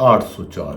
804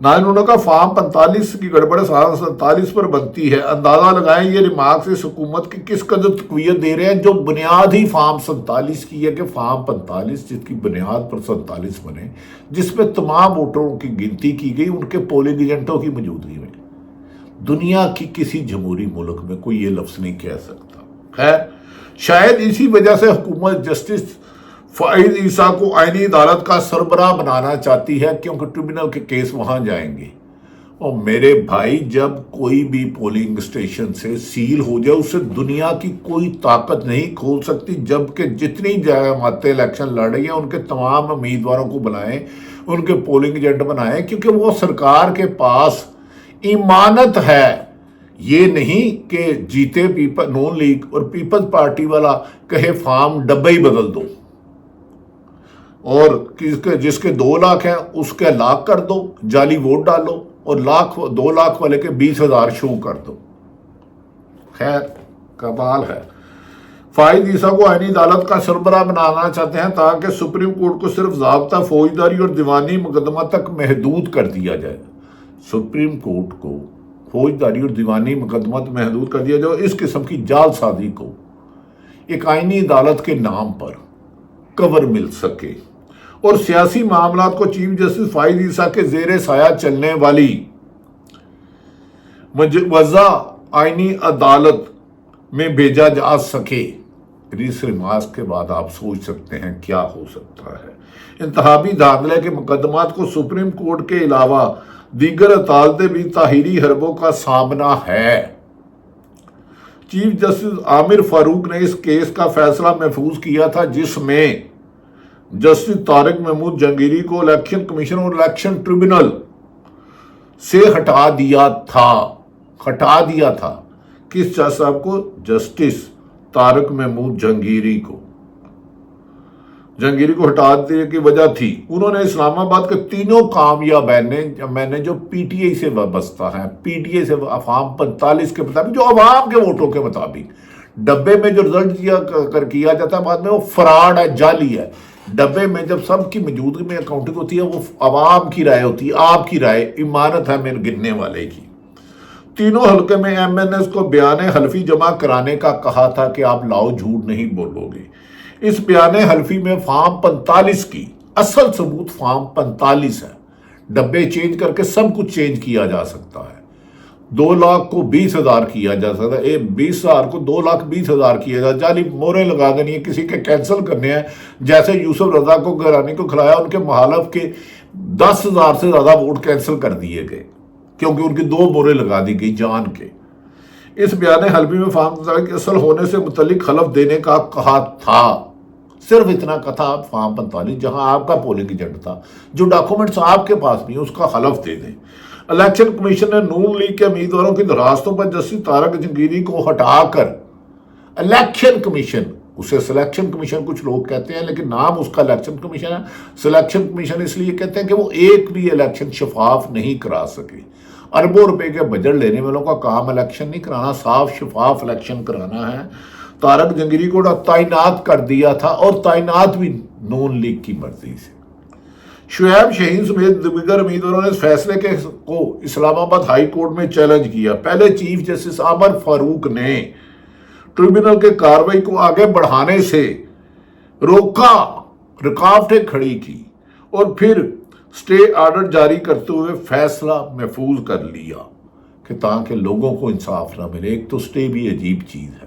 انہوں نے کہا فارم 45 کی گڑبڑ 47 پر بنتی ہے، اندازہ لگائیں یہ ریمارکس اس حکومت کی کس قدر تقویت دے رہے ہیں جو بنیاد ہی فارم 47 کی ہے کہ فارم 45 جس کی بنیاد پر 47 بنے، جس میں تمام ووٹروں کی گنتی کی گئی ان کے پولنگ ایجنٹوں کی موجودگی میں۔ دنیا کی کسی جمہوری ملک میں کوئی یہ لفظ نہیں کہہ سکتا۔ خیر، شاید اسی وجہ سے حکومت جسٹس فائز عیسیٰ کو آئینی عدالت کا سربراہ بنانا چاہتی ہے، کیونکہ ٹریبونل کے کیس وہاں جائیں گے۔ اور میرے بھائی، جب کوئی بھی پولنگ اسٹیشن سے سیل ہو جائے اسے دنیا کی کوئی طاقت نہیں کھول سکتی، جبکہ جتنی جماعتیں الیکشن لڑ رہی ہیں ان کے تمام امیدواروں کو بلائیں، ان کے پولنگ ایجنٹ بنائیں، کیونکہ وہ سرکار کے پاس امانت ہے۔ یہ نہیں کہ جیتے نون لیگ اور پیپلز پارٹی والا کہے فارم ڈبے ہی بدل دو، اور جس کے 2 لاکھ ہیں اس کے لاکھ کر دو، جعلی ووٹ ڈالو، اور 2 لاکھ والے کے 20,000 شو کر دو۔ خیر، کمال ہے۔ فائز عیسیٰ کو آئینی عدالت کا سربراہ بنانا چاہتے ہیں تاکہ سپریم کورٹ کو صرف ضابطہ فوجداری اور دیوانی مقدمہ تک محدود کر دیا جائے۔ سپریم کورٹ کو فوجداری اور دیوانی مقدمہ محدود کر دیا جائے، اس قسم کی جعل سازی کو ایک آئینی عدالت کے نام پر کور مل سکے، اور سیاسی معاملات کو چیف جسٹس فائز عیسیٰ کے زیر سایہ چلنے والی مجوزہ آئینی عدالت میں بھیجا جا سکے۔ اس ریمارکس کے بعد آپ سوچ سکتے ہیں کیا ہو سکتا ہے۔ انتخابی دھاندلے کے مقدمات کو سپریم کورٹ کے علاوہ دیگر عدالتیں بھی تاحیری حربوں کا سامنا ہے۔ چیف جسٹس عامر فاروق نے اس کیس کا فیصلہ محفوظ کیا تھا، جس میں جسٹس طارق محمود جہانگیری کو الیکشن کمیشن اور الیکشن ٹریبونل سے ہٹا دیا تھا۔ کس جج صاحب کو؟ جسٹس طارق محمود جہانگیری کو ہٹا دینے کی وجہ تھی انہوں نے اسلام آباد کے تینوں کامیاب میں نے جو پی ٹی آئی سے وابستہ ہیں، پی ٹی آئی سے فارم 45 کے مطابق جو عوام کے ووٹوں کے مطابق ڈبے میں جو رزلٹ کیا جاتا ہے بعد میں وہ فراڈ ہے، جعلی ہے۔ ڈبے میں جب سب کی موجودگی میں اکاؤنٹنگ ہوتی ہے وہ عوام کی رائے ہوتی ہے، آپ کی رائے امانت ہے میرے گننے والے کی۔ تینوں حلقے میں ایم این ایس کو بیان حلفی جمع کرانے کا کہا تھا کہ آپ لاؤ جھوٹ نہیں بولو گے۔ اس بیان حلفی میں فارم 45 کی اصل ثبوت فارم 45 ہے، ڈبے چینج کر کے سب کچھ چینج کیا جا سکتا ہے۔ 2 لاکھ کو 20,000 کیا جا سکتا ہے، 20,000 کو 2,20,000 کیا جا سکتا ہے۔ جعلی مورے لگا دینی ہے، کسی کے کینسل کرنے ہیں، جیسے یوسف رضا کو گرانی کو کھلایا، ان کے مخالف کے 10,000 سے زیادہ ووٹ کینسل کر دیے گئے کیونکہ ان کی 2 مورے لگا دی گئی جان کے۔ اس بیان حلفی میں فارم 45 کے اصل ہونے سے متعلق حلف دینے کا کہا تھا، صرف اتنا کہا تھا فارم 45 جہاں آپ کا پولنگ ایجنٹ تھا، جو ڈاکومنٹس آپ کے پاس بھی ہیں اس کا حلف دے دیں۔ الیکشن کمیشن نے نون لیگ کے امیدواروں کی درخواستوں پر جسٹس طارق جہانگیری کو ہٹا کر الیکشن کمیشن، اسے سلیکشن کمیشن کچھ لوگ کہتے ہیں لیکن نام اس کا الیکشن کمیشن ہے۔ سلیکشن کمیشن اس لیے کہتے ہیں کہ وہ ایک بھی الیکشن شفاف نہیں کرا سکے۔ اربوں روپے کے بجٹ لینے والوں کا کام الیکشن نہیں کرانا، صاف شفاف الیکشن کرانا ہے۔ طارق جہانگیری کو تعینات کر دیا تھا، اور تعینات بھی نون لیگ کی مرضی سے۔ شعیب شاہین سمیت دیگر امیدواروں نے اس فیصلے کو اسلام آباد ہائی کورٹ میں چیلنج کیا۔ پہلے چیف جسٹس عامر فاروق نے ٹریبونل کے کارروائی کو آگے بڑھانے سے روکا، رکاوٹیں کھڑی کی، اور پھر سٹے آرڈر جاری کرتے ہوئے فیصلہ محفوظ کر لیا کہ تاکہ لوگوں کو انصاف نہ ملے۔ ایک تو سٹے بھی عجیب چیز ہے،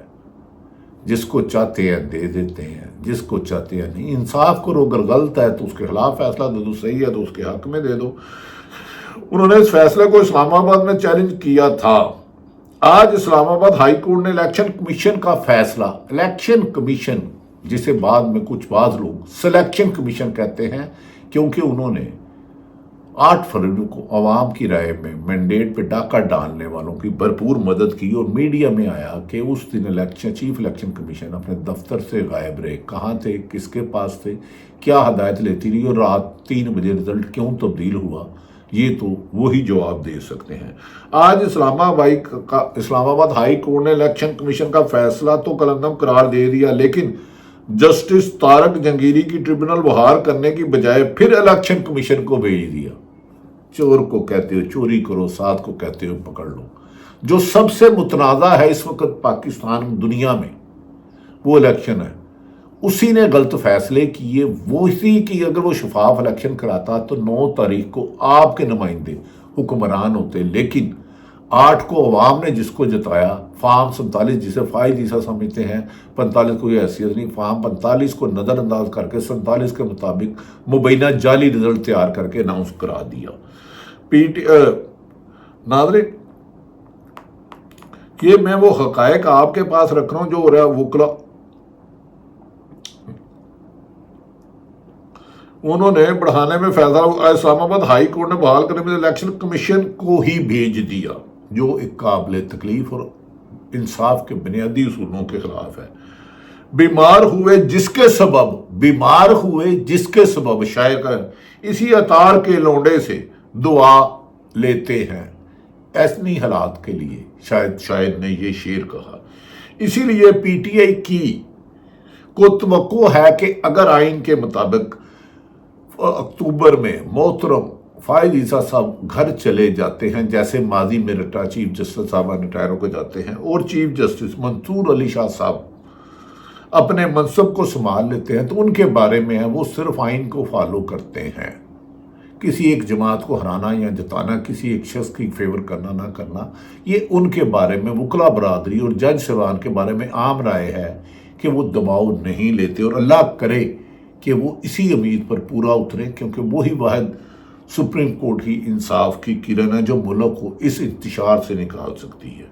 جس کو چاہتے ہیں دے دیتے ہیں، جس کو چاہتے ہیں نہیں۔ انصاف کرو، اگر غلط ہے تو اس کے خلاف فیصلہ دے دو، صحیح ہے تو اس کے حق میں دے دو۔ انہوں نے اس فیصلے کو اسلام آباد میں چیلنج کیا تھا۔ آج اسلام آباد ہائی کورٹ نے الیکشن کمیشن کا فیصلہ، الیکشن کمیشن جسے بعد میں کچھ بعض لوگ سلیکشن کمیشن کہتے ہیں، کیونکہ انہوں نے 8 فروری کو عوام کی رائے میں مینڈیٹ پہ ڈاکہ ڈالنے والوں کی بھرپور مدد کی، اور میڈیا میں آیا کہ اس دن چیف الیکشن کمیشن اپنے دفتر سے غائب رہے، کہاں تھے، کس کے پاس تھے، کیا ہدایت لیتی رہی، اور رات 3 بجے رزلٹ کیوں تبدیل ہوا، یہ تو وہی جواب دے سکتے ہیں۔ آج اسلام آباد ہائی کورٹ نے الیکشن کمیشن کا فیصلہ تو کلندم قرار دے دیا، لیکن جسٹس طارق جہانگیری کی ٹریبونل بحال کرنے کی بجائے پھر الیکشن کمیشن کو بھیج دیا۔ چور کو کہتے ہو چوری کرو، 7 کو کہتے ہو پکڑ لو۔ جو سب سے متنازع ہے اس وقت پاکستان دنیا میں وہ الیکشن ہے۔ اسی نے غلط فیصلے کیے، وہی کی اگر وہ شفاف الیکشن کراتا تو 9 تاریخ کو آپ کے نمائندے حکمران ہوتے، لیکن 8 کو عوام نے جس کو جتایا، فارم 47 جسے فائز عیسیٰ سمجھتے ہیں، 45 کو یہ حیثیت نہیں، فارم 45 کو نظر انداز کر کے 47 کے مطابق مبینہ جعلی رزلٹ تیار کر کے اناؤنس کرا دیا۔ ناظرین، یہ میں وہ حقائق آپ کے پاس رکھ رہا ہوں جو ہو رہا ہے۔ وکلا انہوں نے بڑھانے میں فیصلہ اسلام آباد ہائی کورٹ نے بحال کرنے میں الیکشن کمیشن کو ہی بھیج دیا، جو ایک قابل تکلیف اور انصاف کے بنیادی اصولوں کے خلاف ہے۔ بیمار ہوئے جس کے سبب شاعر کا اسی اطار کے لونڈے سے دعا لیتے ہیں، ایسنی حالات کے لیے شاید نے یہ شعر کہا۔ اسی لیے پی ٹی آئی کو توقع ہے کہ اگر آئین کے مطابق اکتوبر میں محترم فائز عیسیٰ صاحب گھر چلے جاتے ہیں، جیسے ماضی میں چیف جسٹس صاحب ریٹائر ہو کے جاتے ہیں، اور چیف جسٹس منصور علی شاہ صاحب اپنے منصب کو سنبھال لیتے ہیں، تو ان کے بارے میں ہے وہ صرف آئین کو فالو کرتے ہیں۔ کسی ایک جماعت کو ہرانا یا جتانا، کسی ایک شخص کی فیور کرنا نہ کرنا، یہ ان کے بارے میں وکلا برادری اور جج صاحبان کے بارے میں عام رائے ہے کہ وہ دباؤ نہیں لیتے، اور اللہ کرے کہ وہ اسی امید پر پورا اتریں، کیونکہ وہی واحد سپریم کورٹ ہی انصاف کی کرن ہے جو ملک کو اس انتشار سے نکال سکتی ہے۔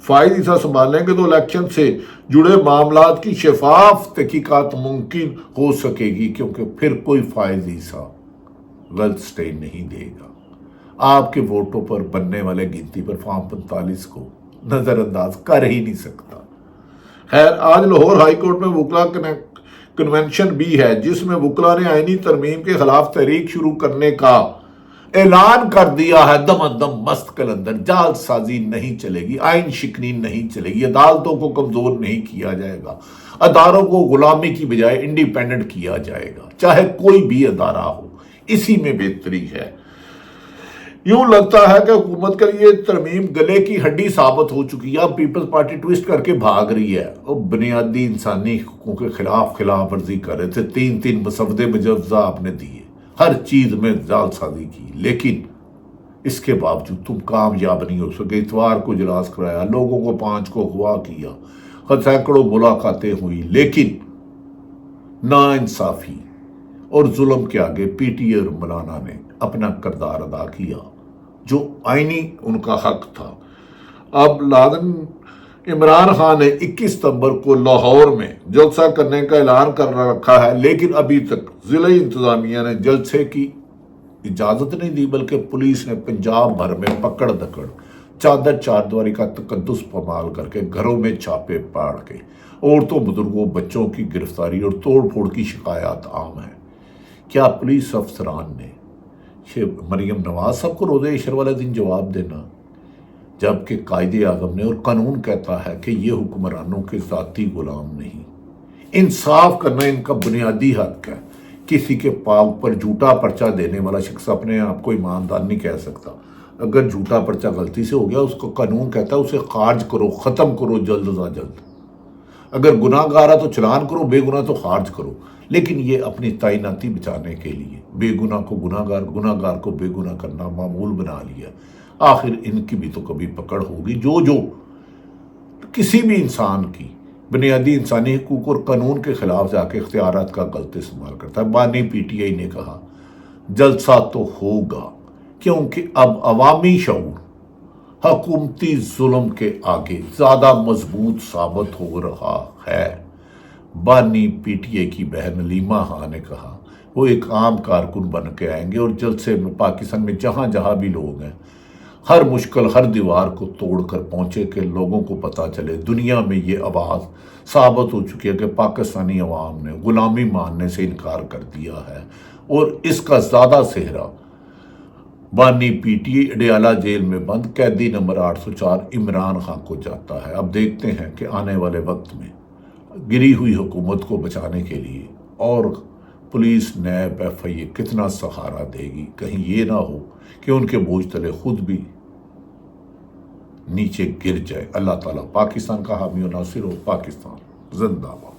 فائز عیسیٰ سنبھالیں گے تو الیکشن سے جڑے معاملات کی شفاف تحقیقات ممکن ہو سکے گی، کیونکہ پھر کوئی فائز عیسیٰ غلط سٹینڈ نہیں دے گا۔ آپ کے ووٹوں پر بننے والے گنتی پر فارم 45 کو نظر انداز کر ہی نہیں سکتا۔ خیر، آج لاہور ہائی کورٹ میں وکلا کنونشن بھی ہے، جس میں وکلا نے آئینی ترمیم کے خلاف تحریک شروع کرنے کا اعلان کر دیا ہے۔ دم دم مست کلندر، جال سازی نہیں چلے گی، آئین شکنی نہیں چلے گی، عدالتوں کو کمزور نہیں کیا جائے گا، اداروں کو غلامی کی بجائے انڈیپینڈنٹ کیا جائے گا، چاہے کوئی بھی ادارہ ہو، اسی میں بہتری ہے۔ یوں لگتا ہے کہ حکومت کے لیے ترمیم گلے کی ہڈی ثابت ہو چکی ہے۔ اب پیپلز پارٹی ٹویسٹ کر کے بھاگ رہی ہے، اور بنیادی انسانی حقوقوں کے خلاف ورزی کر رہے تھے۔ 3 مسودے مجوزہ آپ نے دیے، ہر چیز میں جال سازی کی، لیکن اس کے باوجود تم کامیاب نہیں ہو سکے۔ اتوار کو اجلاس کرایا، لوگوں کو 5 کو اغوا کیا، سینکڑوں ملاقاتیں ہوئی، لیکن ناانصافی اور ظلم کے آگے پی ٹی اے اور مولانا نے اپنا کردار ادا کیا جو آئینی ان کا حق تھا۔ اب لازم عمران خان نے 21 ستمبر کو لاہور میں جلسہ کرنے کا اعلان کر رکھا ہے، لیکن ابھی تک ضلعی انتظامیہ نے جلسے کی اجازت نہیں دی، بلکہ پولیس نے پنجاب بھر میں پکڑ دکڑ، چادر چاردواری کا تقدس پامال کر کے گھروں میں چھاپے پاڑ کے عورتوں، بزرگوں، بچوں کی گرفتاری اور توڑ پھوڑ کی شکایات عام ہیں۔ کیا پولیس افسران نے مریم نواز صاحب کو روزہ عشر والے دن جواب دینا، جبکہ قائد اعظم نے اور قانون کہتا ہے کہ یہ حکمرانوں کے ذاتی غلام نہیں؟ انصاف کرنا ان کا بنیادی حق ہے۔ کسی کے پاک پر جھوٹا پرچہ دینے والا شخص اپنے آپ کو ایماندار نہیں کہہ سکتا۔ اگر جھوٹا پرچہ غلطی سے ہو گیا، اس کو قانون کہتا ہے اسے خارج کرو، ختم کرو جلد از جلد۔ اگر گناہ گار ہے تو چلان کرو، بے گناہ تو خارج کرو، لیکن یہ اپنی تعیناتی بچانے کے لیے بے گناہ کو گناہ گار کو بے گناہ کرنا معمول بنا لیا۔ آخر ان کی بھی تو کبھی پکڑ ہوگی۔ جو کسی بھی انسان کی بنیادی انسانی حقوق اور قانون کے خلاف جا کے اختیارات کا غلط استعمال کرتا ہے۔ بانی پی ٹی آئی نے کہا جلسہ تو ہوگا، کیونکہ اب عوامی شعور حکومتی ظلم کے آگے زیادہ مضبوط ثابت ہو رہا ہے۔ بانی پی ٹی اے کی بہن علیمہ خان نے کہا وہ ایک عام کارکن بن کے آئیں گے، اور جلسے میں پاکستان میں جہاں جہاں بھی لوگ ہیں، ہر مشکل، ہر دیوار کو توڑ کر پہنچے کہ لوگوں کو پتہ چلے۔ دنیا میں یہ آواز ثابت ہو چکی ہے کہ پاکستانی عوام نے غلامی ماننے سے انکار کر دیا ہے، اور اس کا زیادہ صحرا بانی P T I Adiala jail میں بند قیدی نمبر 804 عمران خان کو جاتا ہے۔ اب دیکھتے ہیں کہ آنے والے وقت میں گری ہوئی حکومت کو بچانے کے لیے اور پولیس نیب ایف آئی اے کتنا سہارا دے گی، کہیں یہ نہ ہو کہ ان کے بوجھ تلے خود بھی نیچے گر جائے۔ اللہ تعالیٰ پاکستان کا حامی و ناصر ہو۔ پاکستان زندہ باد۔